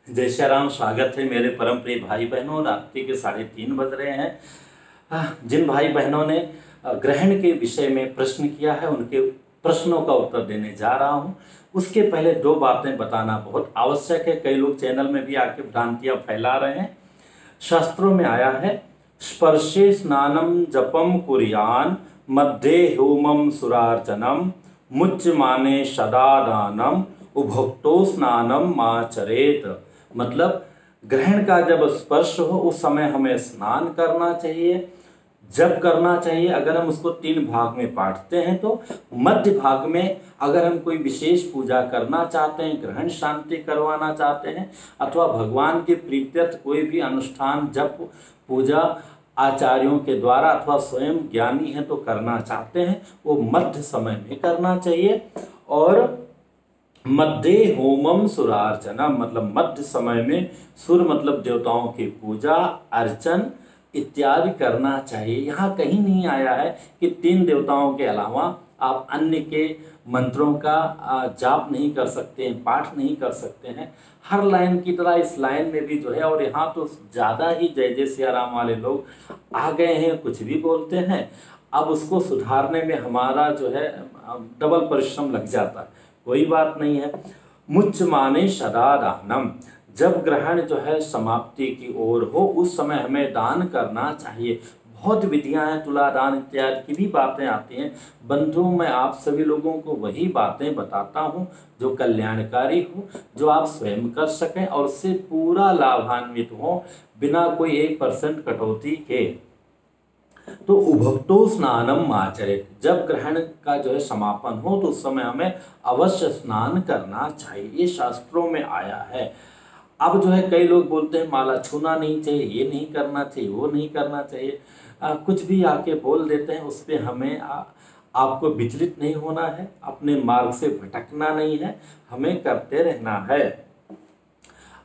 जय श्री राम। स्वागत है मेरे परम प्रिय भाई बहनों। रात्रि के 3:30 बज रहे हैं। जिन भाई बहनों ने ग्रहण के विषय में प्रश्न किया है उनके प्रश्नों का उत्तर देने जा रहा हूं। उसके पहले दो बातें बताना बहुत आवश्यक है। कई लोग चैनल में भी आके भ्रांतियां फैला रहे हैं। शास्त्रों में आया है, स्पर्शे स्नानम जपम कुर्यान मध्ये होमम सुरार्चनम मुच्यमाने सदा दानम उभक्तो स्नानम माचरेत। मतलब ग्रहण का जब स्पर्श हो उस समय हमें स्नान करना चाहिए। जब करना चाहिए, अगर हम उसको 3 भाग में बांटते हैं तो मध्य भाग में अगर हम कोई विशेष पूजा करना चाहते हैं, ग्रहण शांति करवाना चाहते हैं अथवा भगवान के प्रीत्यर्थ कोई भी अनुष्ठान जप पूजा आचार्यों के द्वारा अथवा स्वयं ज्ञानी है तो करना चाहते हैं, वो मध्य समय में करना चाहिए। और मध्य होमम सुरार्चनम मतलब मध्य समय में सुर मतलब देवताओं की पूजा अर्चन इत्यादि करना चाहिए। यहाँ कहीं नहीं आया है कि 3 देवताओं के अलावा आप अन्य के मंत्रों का जाप नहीं कर सकते हैं, पाठ नहीं कर सकते हैं। हर लाइन की तरह इस लाइन में भी जो है, और यहाँ तो ज़्यादा ही जय जय सिया राम वाले लोग आ गए हैं, कुछ भी बोलते हैं। अब उसको सुधारने में हमारा जो है डबल परिश्रम लग जाता है। कोई बात नहीं है। मुच्च माने सदा दानम, जब ग्रहण जो है समाप्ति की ओर हो उस समय हमें दान करना चाहिए। बहुत विधियां हैं, तुला दान इत्यादि की भी बातें आती हैं। बंधु, मैं आप सभी लोगों को वही बातें बताता हूं जो कल्याणकारी हो, जो आप स्वयं कर सकें और उससे पूरा लाभान्वित हो बिना कोई 1% कटौती के। तो उभक्तो स्नानम आचरेत, जब ग्रहण का जो है समापन हो तो उस समय हमें अवश्य स्नान करना चाहिए। ये शास्त्रों में आया है। अब जो है कई लोग बोलते हैं माला छूना नहीं चाहिए, ये नहीं करना चाहिए, वो नहीं करना चाहिए। कुछ भी आके बोल देते हैं, उस पर हमें आपको विचलित नहीं होना है, अपने मार्ग से भटकना नहीं है, हमें करते रहना है।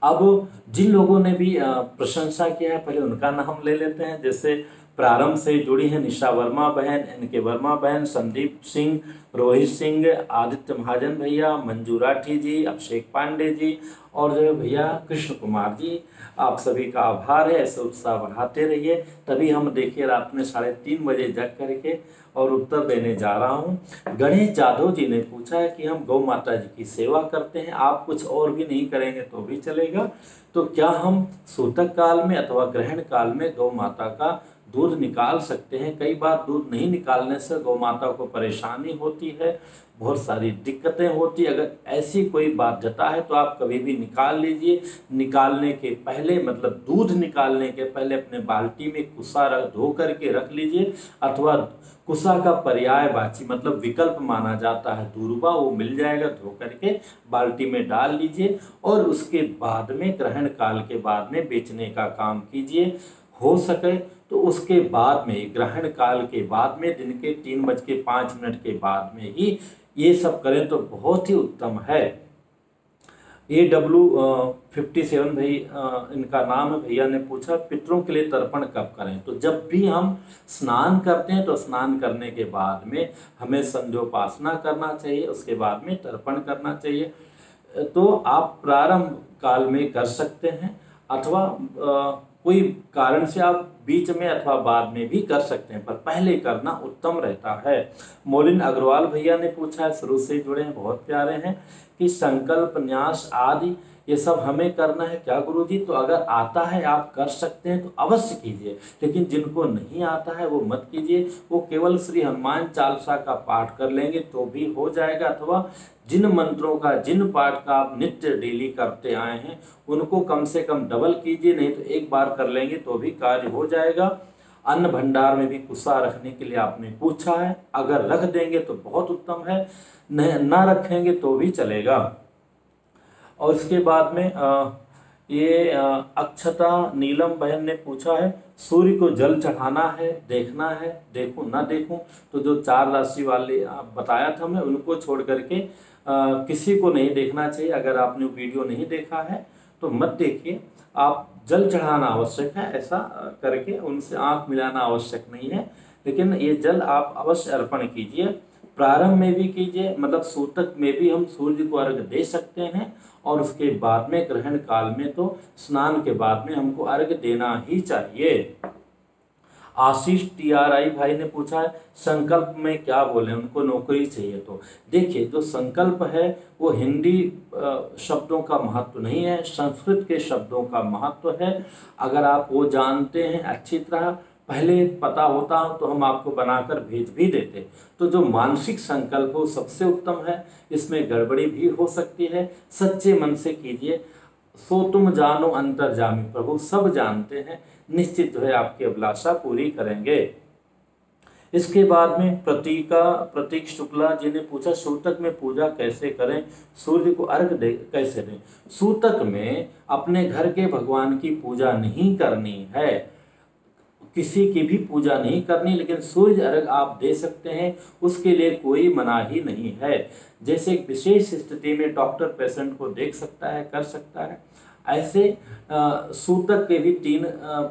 अब जिन लोगों ने भी प्रशंसा किया है पहले उनका नाम ले लेते हैं। जैसे प्रारंभ से जुड़ी हैं निशा वर्मा बहन, एनके वर्मा बहन, संदीप सिंह, रोहित सिंह, आदित्य महाजन भैया, मंजू राठी जी, अभिषेक पांडे जी और जो है भैया कृष्ण कुमार जी। आप सभी का आभार है। ऐसे उत्साह बढ़ाते रहिए, तभी हम देखिए रात में 3:30 बजे जग करके और उत्तर देने जा रहा हूँ। गणेश जाधव जी ने पूछा है कि हम गौ माता जी की सेवा करते हैं, आप कुछ और भी नहीं करेंगे तो भी चलेगा, तो क्या हम सूतक काल में अथवा ग्रहण काल में गौ माता का दूध निकाल सकते हैं? कई बार दूध नहीं निकालने से गौ माता को परेशानी होती है, बहुत सारी दिक्कतें होती है। अगर ऐसी कोई बाध्यता है तो आप कभी भी निकाल लीजिए। निकालने के पहले मतलब दूध निकालने के पहले अपने बाल्टी में कुसा धो करके रख लीजिए, अथवा कुसा का पर्यायवाची मतलब विकल्प माना जाता है दूरबा, वो मिल जाएगा, धो करके बाल्टी में डाल लीजिए और उसके बाद में ग्रहण काल के बाद में बेचने का काम कीजिए। हो सके तो उसके बाद में ग्रहण काल के बाद में दिन के 3:05 के बाद में ही ये सब करें तो बहुत ही उत्तम है। AW57 भाई इनका नाम है, भैया ने पूछा पितरों के लिए तर्पण कब करें? तो जब भी हम स्नान करते हैं तो स्नान करने के बाद में हमें संध्योपासना करना चाहिए, उसके बाद में तर्पण करना चाहिए। तो आप प्रारंभ काल में कर सकते हैं अथवा कोई कारण से आप बीच में अथवा बाद में भी कर सकते हैं, पर पहले करना उत्तम रहता है। मोलिन अग्रवाल भैया ने पूछा है, शुरू से जुड़े हैं, बहुत प्यारे हैं, कि संकल्प न्यास आदि ये सब हमें करना है क्या गुरुजी? तो अगर आता है आप कर सकते हैं तो अवश्य कीजिए, लेकिन जिनको नहीं आता है वो मत कीजिए। वो केवल श्री हनुमान चालीसा का पाठ कर लेंगे तो भी हो जाएगा, अथवा जिन मंत्रों का जिन पाठ का आप नित्य डेली करते आए हैं उनको कम से कम डबल कीजिए, नहीं तो एक बार कर लेंगे तो भी कार्य हो जाएगा। अन्न भंडार में भी कुसा रखने के लिए आपने पूछा है, अगर रख देंगे तो बहुत उत्तम है, ना रखेंगे तो भी चलेगा। और इसके बाद में ये अक्षता नीलम बहन ने पूछा है, सूर्य को जल चढ़ाना है, देखना है, देखूं ना देखूं? तो जो 4 राशि वाले बताया था मैं, उनको छोड़ करके किसी को नहीं देखना चाहिए। अगर आपने वीडियो नहीं देखा है तो मत देखिए। आप जल चढ़ाना आवश्यक है, ऐसा करके उनसे आंख मिलाना आवश्यक नहीं है, लेकिन ये जल आप अवश्य अर्पण कीजिए। प्रारंभ में भी कीजिए, मतलब सूतक में भी हम सूर्य को अर्घ दे सकते हैं, और उसके बाद में ग्रहण काल में तो स्नान के बाद में हमको अर्घ देना ही चाहिए। आशीष TRI भाई ने पूछा है संकल्प में क्या बोले, उनको नौकरी चाहिए। तो देखिए, जो संकल्प है वो हिंदी शब्दों का महत्व नहीं है, संस्कृत के शब्दों का महत्व है। अगर आप वो जानते हैं अच्छी तरह, पहले पता होता तो हम आपको बनाकर भेज भी देते। तो जो मानसिक संकल्प हो सबसे उत्तम है, इसमें गड़बड़ी भी हो सकती है। सच्चे मन से कीजिए। सो तुम जानो अंतर्जामी, प्रभु सब जानते हैं, निश्चित जो है आपकी अभिलाषा पूरी करेंगे। इसके बाद में प्रतीक शुक्ला जी ने पूछा सूतक में पूजा कैसे करें, सूर्य को अर्घ दे कैसे दें। सूतक में अपने घर के भगवान की पूजा नहीं करनी है, किसी की भी पूजा नहीं करनी, लेकिन सूर्य अर्घ आप दे सकते हैं, उसके लिए कोई मनाही नहीं है। जैसे एक विशेष स्थिति में डॉक्टर पेशेंट को देख सकता है, कर सकता है, ऐसे सूतक के भी 3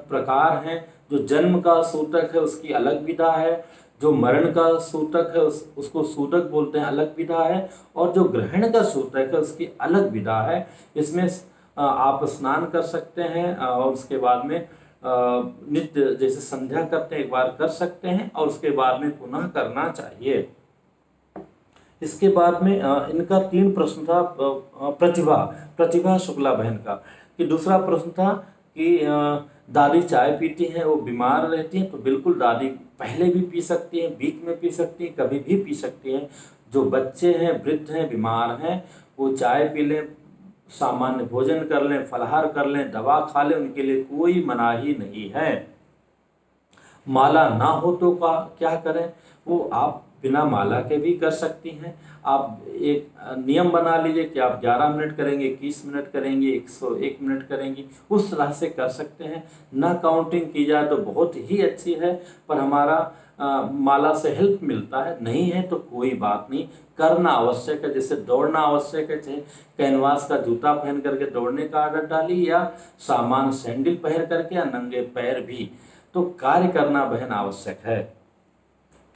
प्रकार हैं। जो जन्म का सूतक है उसकी अलग विधा है, जो मरण का सूतक है उसको सूतक बोलते हैं, अलग विधा है, और जो ग्रहण का सूतक है उसकी अलग विधा है। इसमें आप स्नान कर सकते हैं, और उसके बाद में नित्य जैसे संध्या करते हैं एक बार कर सकते हैं, और उसके बाद में पुनः करना चाहिए। इसके बाद में इनका 3 प्रश्न था प्रतिभा शुक्ला बहन का, कि दूसरा प्रश्न था कि दादी चाय पीती हैं, वो बीमार रहती हैं, तो बिल्कुल दादी पहले भी पी सकती हैं, बीच में पी सकती हैं, कभी भी पी सकती हैं। जो बच्चे हैं, वृद्ध हैं, बीमार हैं, वो चाय पी लें, सामान्य भोजन कर लें, फलाहार कर लें, दवा खा लें, उनके लिए कोई मनाही नहीं है। माला ना हो तो क्या करें, वो आप बिना माला के भी कर सकती हैं। आप एक नियम बना लीजिए कि आप 11 मिनट करेंगे, 21 मिनट करेंगे, 101 मिनट करेंगी, उस तरह से कर सकते हैं। ना काउंटिंग की जाए तो बहुत ही अच्छी है, पर हमारा माला से हेल्प मिलता है, नहीं है तो कोई बात नहीं, करना आवश्यक है। जैसे दौड़ना आवश्यक है, चाहे कैनवास का जूता पहन करके दौड़ने का आदत डाली, या सामान्य सैंडल पहन करके, या नंगे पैर भी, तो कार्य करना बहन आवश्यक है।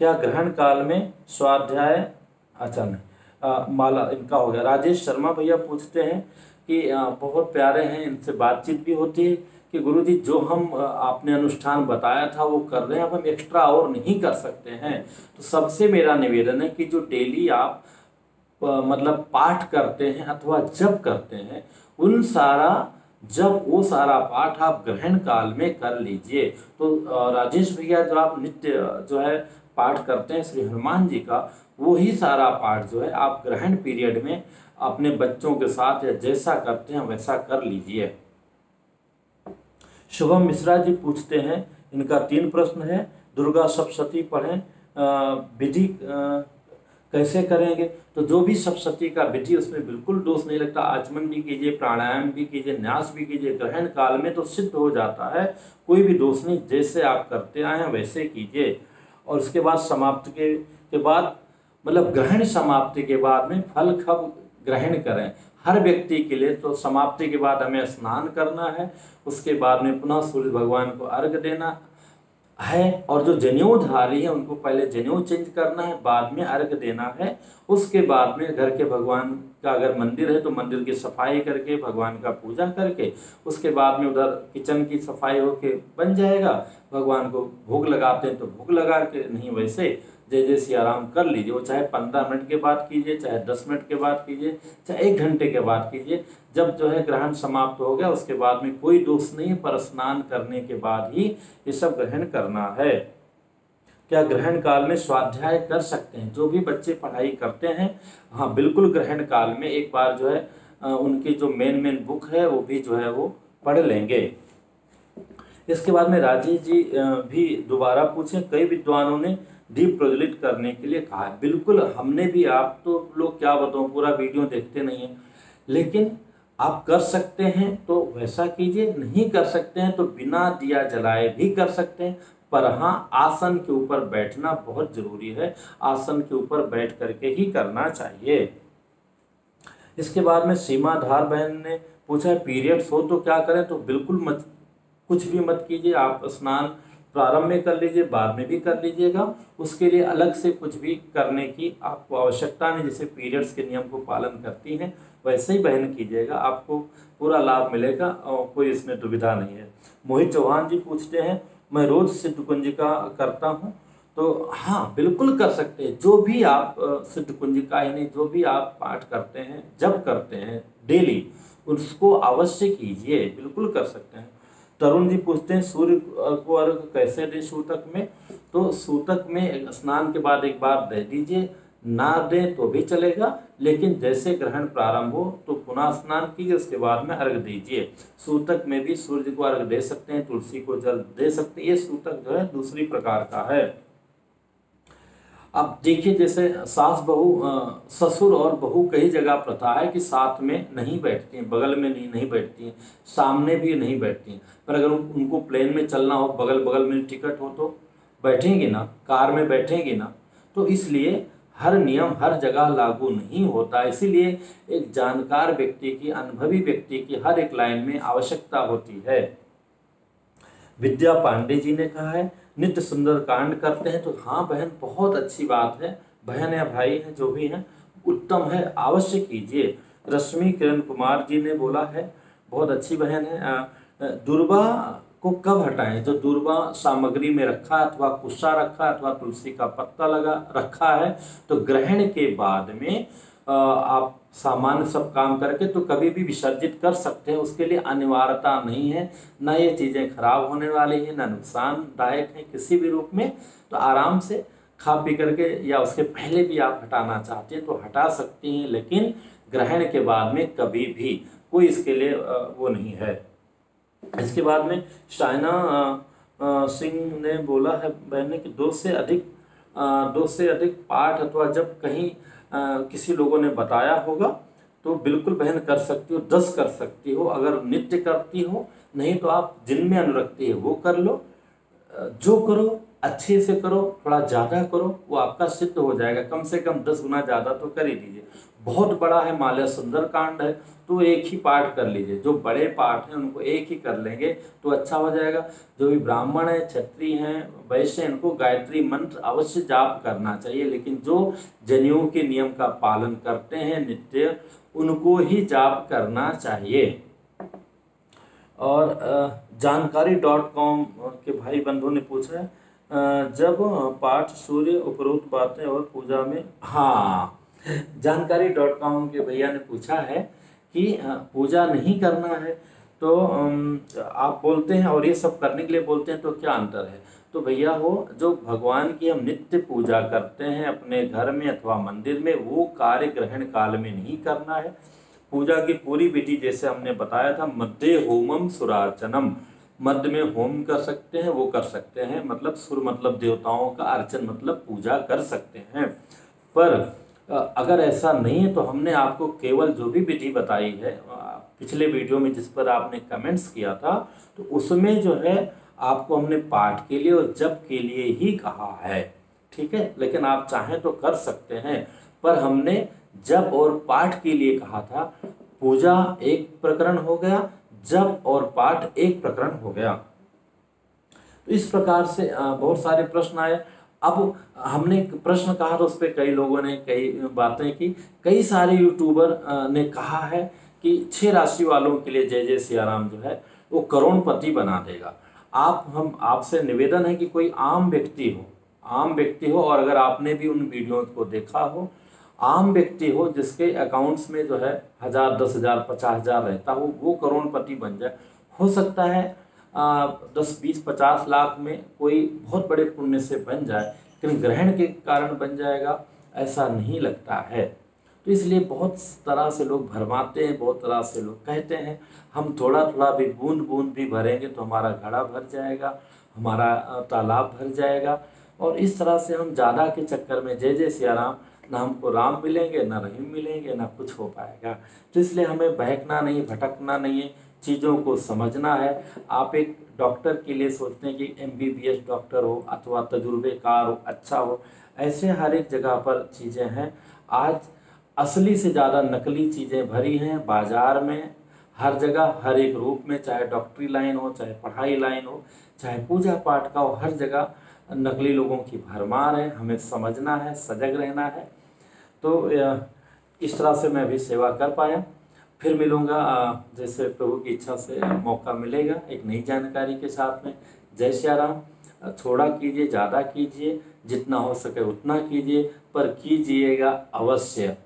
क्या ग्रहण काल में स्वाध्याय, अच्छा नहीं, माला इनका हो गया। राजेश शर्मा भैया पूछते हैं कि बहुत प्यारे हैं, इनसे बातचीत भी होती है कि गुरुजी जो हम आपने अनुष्ठान बताया था वो कर रहे हैं, अब हम एक्स्ट्रा और नहीं कर सकते हैं। तो सबसे मेरा निवेदन है कि जो डेली आप मतलब पाठ करते हैं अथवा जप करते हैं, जब वो सारा पाठ आप ग्रहण काल में कर लीजिए। तो राजेश भैया जो आप नित्य जो है पाठ करते हैं श्री हनुमान जी का, वो ही सारा पाठ जो है आप ग्रहण पीरियड में अपने बच्चों के साथ या जैसा करते हैं वैसा कर लीजिए। शुभम मिश्रा जी पूछते हैं, इनका 3 प्रश्न है। दुर्गा सप्तशती पढ़ें, विधि कैसे करेंगे। तो जो भी सप्तशती का विधि उसमें बिल्कुल दोष नहीं लगता। आचमन भी कीजिए, प्राणायाम भी कीजिए, न्यास भी कीजिए, ग्रहण काल में तो सिद्ध हो जाता है, कोई भी दोष नहीं। जैसे आप करते आए हैं वैसे कीजिए। और उसके बाद समाप्ति के बाद मतलब ग्रहण समाप्ति के बाद में फल कब ग्रहण करें हर व्यक्ति के लिए, तो समाप्ति के बाद हमें स्नान करना है, उसके बाद में पुनः सूर्य भगवान को अर्घ देना है, और जो जनेऊधारी है उनको पहले जनेऊ चेंज करना है, बाद में अर्घ देना है। उसके बाद में घर के भगवान का अगर मंदिर है तो मंदिर की सफाई करके भगवान का पूजा करके, उसके बाद में उधर किचन की सफाई होके बन जाएगा। भगवान को भोग लगाते हैं तो भोग लगा के, नहीं वैसे जय जय सिया राम कर लीजिए। वो चाहे 15 मिनट के बाद कीजिए, चाहे 10 मिनट के बाद कीजिए, चाहे 1 घंटे के बाद कीजिए। जब जो है ग्रहण समाप्त हो गया उसके बाद में कोई दोष नहीं, पर स्नान करने के बाद ही ये सब ग्रहण करना है। क्या ग्रहण काल में स्वाध्याय कर सकते हैं? जो भी बच्चे पढ़ाई करते हैं, हाँ बिल्कुल ग्रहण काल में एक बार जो है उनकी जो मेन बुक है वो भी जो है वो पढ़ लेंगे। इसके बाद में राजेश जी भी दोबारा पूछे, कई विद्वानों ने दीप प्रज्वलित करने के लिए कहा है। बिल्कुल हमने भी, आप तो लोग क्या बताऊं पूरा वीडियो देखते नहीं हैं, लेकिन आप कर सकते हैं तो वैसा कीजिए, नहीं कर सकते हैं तो बिना दिया जलाए भी कर सकते हैं। पर हाँ, आसन के ऊपर बैठना बहुत जरूरी है, आसन के ऊपर बैठ करके ही करना चाहिए। इसके बाद में सीमाधार बहन ने पूछा, पीरियड्स हो तो क्या करें? तो बिल्कुल मत, कुछ भी मत कीजिए। आप स्नान प्रारंभ में कर लीजिए, बाद में भी कर लीजिएगा, उसके लिए अलग से कुछ भी करने की आपको आवश्यकता नहीं। जैसे पीरियड्स के नियम को पालन करती हैं वैसे ही बहन कीजिएगा, आपको पूरा लाभ मिलेगा और कोई इसमें दुविधा नहीं है। मोहित चौहान जी पूछते हैं, मैं रोज सिद्ध कुंजिका करता हूँ, तो हाँ बिल्कुल कर सकते हैं। जो भी आप सिद्ध कुंजिका ही नहीं, जो भी आप पाठ करते हैं, जब करते हैं डेली, उसको अवश्य कीजिए, बिल्कुल कर सकते हैं। तरुण जी पूछते हैं, सूर्य को अर्घ कैसे दें सूतक में? तो सूतक में स्नान के बाद एक बार दे दीजिए, ना दें तो भी चलेगा, लेकिन जैसे ग्रहण प्रारंभ हो तो पुनः स्नान कीजिए, उसके बाद में अर्घ दीजिए। सूतक में भी सूर्य को अर्घ दे सकते हैं, तुलसी को जल दे सकते हैं। ये सूतक जो है दूसरी प्रकार का है। अब देखिए, जैसे सास बहू, ससुर और बहू कई जगह प्रथा है कि साथ में नहीं बैठती हैं, बगल में नहीं बैठती हैं, सामने भी नहीं बैठती हैं। पर अगर उनको प्लेन में चलना हो, बगल बगल में टिकट हो तो बैठेंगी ना, कार में बैठेंगी ना। तो इसलिए हर नियम हर जगह लागू नहीं होता, इसीलिए एक जानकार व्यक्ति की, अनुभवी व्यक्ति की हर एक लाइन में आवश्यकता होती है। विद्या पांडे जी ने कहा है, नित्य सुंदर कांड करते हैं। तो हाँ बहन, बहुत अच्छी बात है, बहन या भाई हैं जो भी हैं, उत्तम है, अवश्य कीजिए। रश्मि किरण कुमार जी ने बोला है, बहुत अच्छी बहन है। दुर्वा को कब हटाएं? जो दुर्वा सामग्री में रखा अथवा कुस्सा रखा अथवा तुलसी का पत्ता लगा रखा है, तो ग्रहण के बाद में आप सामान्य सब काम करके तो कभी भी विसर्जित कर सकते हैं, उसके लिए अनिवार्यता नहीं है। ना ये चीज़ें खराब होने वाली हैं, ना नुकसानदायक हैं किसी भी रूप में। तो आराम से खा पी करके या उसके पहले भी आप हटाना चाहते हैं तो हटा सकती हैं, लेकिन ग्रहण के बाद में कभी भी कोई इसके लिए वो नहीं है। इसके बाद में शाइना सिंह ने बोला है बहन ने कि दो से अधिक पाठ अथवा जब कहीं किसी लोगों ने बताया होगा तो बिल्कुल बहन कर सकती हो, 10 कर सकती हो अगर नित्य करती हो। नहीं तो आप जिनमें अनुरक्ति है वो कर लो, जो करो अच्छे से करो, थोड़ा ज़्यादा करो, वो आपका सिद्ध हो जाएगा। कम से कम 10 गुना ज़्यादा तो कर ही दीजिए। बहुत बड़ा है, माल्या सुंदर कांड है, तो एक ही पाठ कर लीजिए। जो बड़े पाठ हैं उनको एक ही कर लेंगे तो अच्छा हो जाएगा। जो भी ब्राह्मण हैं, क्षत्रिय हैं, वैश्य, इनको गायत्री मंत्र अवश्य जाप करना चाहिए, लेकिन जो जनेऊ के नियम का पालन करते हैं नित्य, उनको ही जाप करना चाहिए। और जानकारी.com के भाई बंधु ने पूछा है, जब पाठ सूर्य उपरोक्त बातें और पूजा में, हाँ जानकारी.com के भैया ने पूछा है कि पूजा नहीं करना है तो आप बोलते हैं और ये सब करने के लिए बोलते हैं, तो क्या अंतर है? तो भैया हो, जो भगवान की हम नित्य पूजा करते हैं अपने घर में अथवा मंदिर में, वो कार्य ग्रहण काल में नहीं करना है। पूजा की पूरी विधि जैसे हमने बताया था, मध्य होमम सुरार्चनम, मध्य में होम कर सकते हैं, वो कर सकते हैं, मतलब सुर मतलब देवताओं का, अर्चन मतलब पूजा कर सकते हैं। पर अगर ऐसा नहीं है तो हमने आपको केवल जो भी विधि बताई है पिछले वीडियो में जिस पर आपने कमेंट्स किया था, तो उसमें जो है आपको हमने पाठ के लिए और जप के लिए ही कहा है, ठीक है। लेकिन आप चाहें तो कर सकते हैं, पर हमने जप और पाठ के लिए कहा था। पूजा एक प्रकरण हो गया, जप और पाठ एक प्रकरण हो गया। तो इस प्रकार से बहुत सारे प्रश्न आए। अब हमने एक प्रश्न कहा तो उस पर कई लोगों ने कई बातें की। कई सारे यूट्यूबर ने कहा है कि 6 राशि वालों के लिए जय जय सियाराम जो है वो करोड़पति बना देगा। हम आपसे निवेदन है कि कोई आम व्यक्ति हो और अगर आपने भी उन वीडियो को देखा हो, आम व्यक्ति हो जिसके अकाउंट्स में जो है 1000, 10,000, 50,000 रहता हो, वो करोड़पति बन जाए। हो सकता है 10, 20, 50 लाख में कोई बहुत बड़े पुण्य से बन जाए, लेकिन ग्रहण के कारण बन जाएगा ऐसा नहीं लगता है। तो इसलिए बहुत तरह से लोग भरमाते हैं, बहुत तरह से लोग कहते हैं। हम थोड़ा थोड़ा भी बूंद बूंद भी भरेंगे तो हमारा घड़ा भर जाएगा, हमारा तालाब भर जाएगा। और इस तरह से हम ज़्यादा के चक्कर में जय जय सियाराम, ना हमको राम मिलेंगे, ना रहीम मिलेंगे, ना कुछ हो पाएगा। तो इसलिए हमें बहकना नहीं, भटकना नहीं है, चीज़ों को समझना है। आप एक डॉक्टर के लिए सोचते हैं कि MBBS डॉक्टर हो अथवा तजुर्बेकार हो, अच्छा हो, ऐसे हर एक जगह पर चीज़ें हैं। आज असली से ज़्यादा नकली चीज़ें भरी हैं बाज़ार में, हर जगह हर एक रूप में, चाहे डॉक्टरी लाइन हो, चाहे पढ़ाई लाइन हो, चाहे पूजा पाठ का हो, हर जगह नकली लोगों की भरमार है। हमें समझना है, सजग रहना है। तो इस तरह से मैं भी सेवा कर पाया। फिर मिलूँगा जैसे प्रभु की इच्छा से मौका मिलेगा एक नई जानकारी के साथ में। जय श्री राम। थोड़ा कीजिए, ज़्यादा कीजिए, जितना हो सके उतना कीजिए, पर कीजिएगा अवश्य।